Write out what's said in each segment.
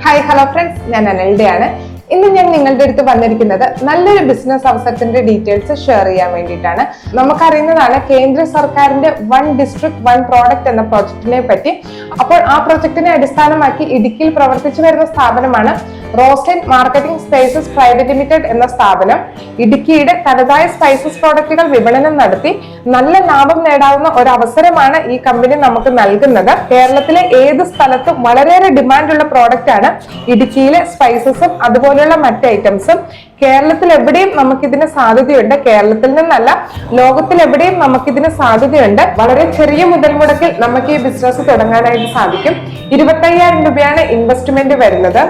Hi hello friends, ഞാൻ അനൽഡയാണ്. ഇന്ന് ഞാൻ നിങ്ങളുടെ അടുത്ത് വന്നിരിക്കുന്നത് നല്ലൊരു ബിസിനസ് അവസരത്തിന്റെ ഡീറ്റെയിൽസ് ഷെയർ ചെയ്യാൻ വേണ്ടിയിട്ടാണ്. നമുക്കറിയുന്നതാണ് കേന്ദ്ര സർക്കാരിന്റെ വൺ ഡിസ്ട്രിക്ട് വൺ പ്രോഡക്റ്റ് എന്ന പ്രോജക്റ്റിനെ പറ്റി. അപ്പോൾ ആ പ്രോജക്റ്റിനെ അടിസ്ഥാനമാക്കി ഇടുക്കിയിൽ പ്രവർത്തിച്ചു വരുന്ന സ്ഥാപനമാണ് റോസ്ലൈൻ മാർക്കറ്റിംഗ് സ്പൈസസ് പ്രൈവറ്റ് ലിമിറ്റഡ് എന്ന സ്ഥാപനം. ഇടുക്കിയുടെ തനതായ സ്പൈസസ് പ്രോഡക്റ്റുകൾ വിപണനം നടത്തി നല്ല ലാഭം നേടാവുന്ന ഒരു അവസരമാണ് ഈ കമ്പനി നമുക്ക് നൽകുന്നത്. കേരളത്തിലെ ഏത് സ്ഥലത്തും വളരെയേറെ ഡിമാൻഡുള്ള പ്രോഡക്റ്റ് ആണ് ഇടുക്കിയിലെ സ്പൈസസും അതുപോലെയുള്ള മറ്റ് ഐറ്റംസും. കേരളത്തിൽ എവിടെയും നമുക്കിതിന് സാധ്യതയുണ്ട്. കേരളത്തിൽ നിന്നല്ല, ലോകത്തിൽ എവിടെയും നമുക്കിതിന് സാധ്യതയുണ്ട്. വളരെ ചെറിയ മുതൽ മുടക്കിൽ നമുക്ക് ഈ ബിസിനസ് തുടങ്ങാനായിട്ട് സാധിക്കും. 25,000 രൂപയാണ് ഇൻവെസ്റ്റ്മെന്റ് വരുന്നത്.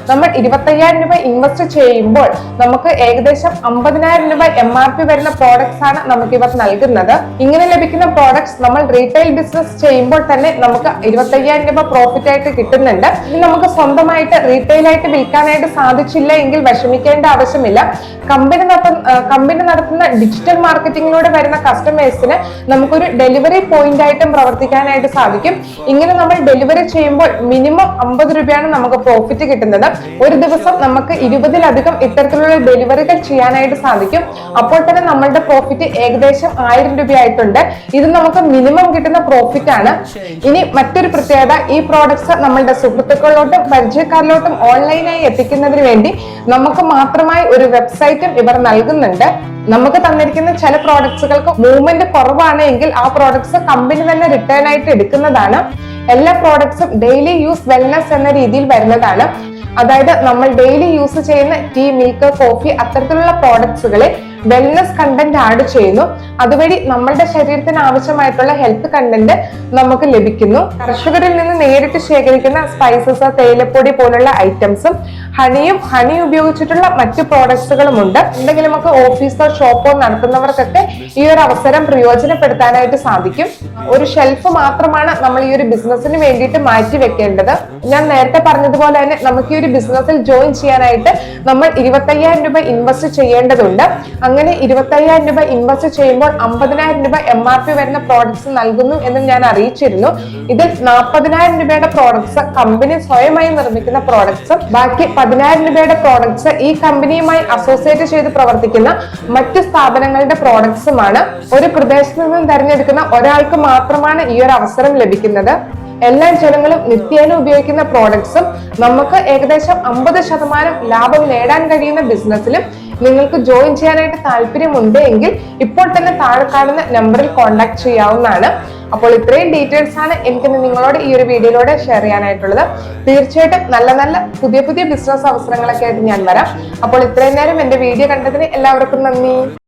നമ്മൾ 25,000 രൂപ ഇൻവെസ്റ്റ് ചെയ്യുമ്പോൾ നമുക്ക് ഏകദേശം 50,000 രൂപ MRP വരുന്ന പ്രോഡക്ട്സ് ആണ് നമുക്ക് ഇവർ നൽകുന്നത്. ഇങ്ങനെ ലഭിക്കുന്ന പ്രോഡക്ട്സ് നമ്മൾ റീറ്റെയിൽ ബിസിനസ് ചെയ്യുമ്പോൾ തന്നെ നമുക്ക് 25,000 രൂപ പ്രോഫിറ്റ് ആയിട്ട് കിട്ടുന്നുണ്ട്. ഇനി നമുക്ക് സ്വന്തമായിട്ട് റീറ്റെയിൽ ആയിട്ട് വിൽക്കാനായിട്ട് സാധിച്ചില്ല എങ്കിൽ വിഷമിക്കേണ്ട ആവശ്യമില്ല. കമ്പനി നടത്തുന്ന ഡിജിറ്റൽ മാർക്കറ്റിംഗിലൂടെ വരുന്ന കസ്റ്റമേഴ്സിന് നമുക്കൊരു ഡെലിവറി പോയിന്റ് ആയിട്ടും പ്രവർത്തിക്കാനായിട്ട് സാധിക്കും. ഇങ്ങനെ നമ്മൾ ഡെലിവറി ചെയ്യുമ്പോൾ മിനിമം 50 രൂപയാണ് നമുക്ക് പ്രോഫിറ്റ് കിട്ടുന്നത്. ഒരു ദിവസം നമുക്ക് 20-ലധികം ഇത്തരത്തിലുള്ള ഡെലിവറികൾ ചെയ്യാനായിട്ട് സാധിക്കും. അപ്പോൾ തന്നെ നമ്മളുടെ പ്രോഫിറ്റ് ഏകദേശം 1000 രൂപയായിട്ടുണ്ട്. ഇത് നമുക്ക് മിനിമം കിട്ടുന്ന പ്രോഫിറ്റ് ആണ്. ഇനി മറ്റൊരു പ്രത്യേകത, ഈ പ്രോഡക്ട്സ് നമ്മളുടെ സുഹൃത്തുക്കളിലോട്ടും പരിചയക്കാരിലോട്ടും ഓൺലൈനായി എത്തിക്കുന്നതിന് വേണ്ടി നമുക്ക് മാത്രമായി ഒരു വെബ്സൈറ്റും ഇവർ നൽകുന്നുണ്ട്. നമുക്ക് തന്നിരിക്കുന്ന ചില പ്രോഡക്ട്സുകൾക്ക് മൂവ്മെന്റ് കുറവാണ് എങ്കിൽ ആ പ്രോഡക്ട്സ് കമ്പനി തന്നെ റിട്ടേൺ ആയിട്ട് എടുക്കുന്നതാണ്. എല്ലാ പ്രോഡക്ട്സും ഡെയിലി യൂസ് വെൽനസ് എന്ന രീതിയിൽ വരുന്നതാണ്. അതായത് നമ്മൾ ഡെയിലി യൂസ് ചെയ്യുന്ന ടീ, മിൽക്ക്, കോഫി അത്തരത്തിലുള്ള പ്രോഡക്ട്സുകളിൽ വെൽനസ് കണ്ടന്റ് ആഡ് ചെയ്യുന്നു. അതുവഴി നമ്മളുടെ ശരീരത്തിന് ആവശ്യമായിട്ടുള്ള ഹെൽത്ത് കണ്ടന്റ് നമുക്ക് ലഭിക്കുന്നു. കർഷകരിൽ നിന്ന് നേരിട്ട് ശേഖരിക്കുന്ന സ്പൈസസ്, തേയിലപ്പൊടി പോലുള്ള ഐറ്റംസും ഹണി ഉപയോഗിച്ചിട്ടുള്ള മറ്റു പ്രോഡക്ട്സുകളും ഉണ്ട്. എന്തെങ്കിലുമൊക്കെ ഓഫീസോ ഷോപ്പോ നടത്തുന്നവർക്കൊക്കെ ഈ ഒരു അവസരം പ്രയോജനപ്പെടുത്താനായിട്ട് സാധിക്കും. ഒരു ഷെൽഫ് മാത്രമാണ് നമ്മൾ ഈ ഒരു ബിസിനസിന് വേണ്ടിയിട്ട് മാറ്റി വെക്കേണ്ടത്. ഞാൻ നേരത്തെ പറഞ്ഞതുപോലെ തന്നെ നമുക്ക് ഈ ഒരു ബിസിനസ്സിൽ ജോയിൻ ചെയ്യാനായിട്ട് നമ്മൾ 25,000 രൂപ ഇൻവെസ്റ്റ് ചെയ്യേണ്ടതുണ്ട്. അങ്ങനെ 25,000 രൂപ ഇൻവെസ്റ്റ് ചെയ്യുമ്പോൾ 50,000 രൂപ MRP വരുന്ന പ്രോഡക്ട്സ് നൽകുന്നു എന്നും ഞാൻ അറിയിച്ചിരുന്നു. ഇതിൽ 40,000 രൂപയുടെ പ്രോഡക്ട്സ് കമ്പനി സ്വയമായി നിർമ്മിക്കുന്ന പ്രോഡക്ട്സും ബാക്കി 10,000 രൂപയുടെ പ്രോഡക്ട്സ് ഈ കമ്പനിയുമായി അസോസിയേറ്റ് ചെയ്ത് പ്രവർത്തിക്കുന്ന മറ്റു സ്ഥാപനങ്ങളുടെ പ്രോഡക്ട്സുമാണ്. ഒരു പ്രദേശത്ത് നിന്നും തിരഞ്ഞെടുക്കുന്ന ഒരാൾക്ക് മാത്രമാണ് ഈ ഒരു അവസരം ലഭിക്കുന്നത്. എല്ലാ ജനങ്ങളും നിത്യേന ഉപയോഗിക്കുന്ന പ്രോഡക്ട്സും നമുക്ക് ഏകദേശം 50% ലാഭം നേടാൻ കഴിയുന്ന ബിസിനസ്സിലും നിങ്ങൾക്ക് ജോയിൻ ചെയ്യാനായിട്ട് താല്പര്യമുണ്ട് എങ്കിൽ ഇപ്പോൾ തന്നെ താഴെ കാണുന്ന നമ്പറിൽ കോൺടാക്ട് ചെയ്യാവുന്നതാണ്. അപ്പോൾ ഇത്രയും ഡീറ്റെയിൽസ് ആണ് എനിക്ക് നിങ്ങളോട് ഈ ഒരു വീഡിയോയിലൂടെ ഷെയർ ചെയ്യാനായിട്ടുള്ളത്. തീർച്ചയായിട്ടും നല്ല പുതിയ ബിസിനസ് അവസരങ്ങളൊക്കെ ആയിട്ട് ഞാൻ വരാം. അപ്പോൾ ഇത്രയും നേരം എന്റെ വീഡിയോ കണ്ടതിന് എല്ലാവർക്കും നന്ദി.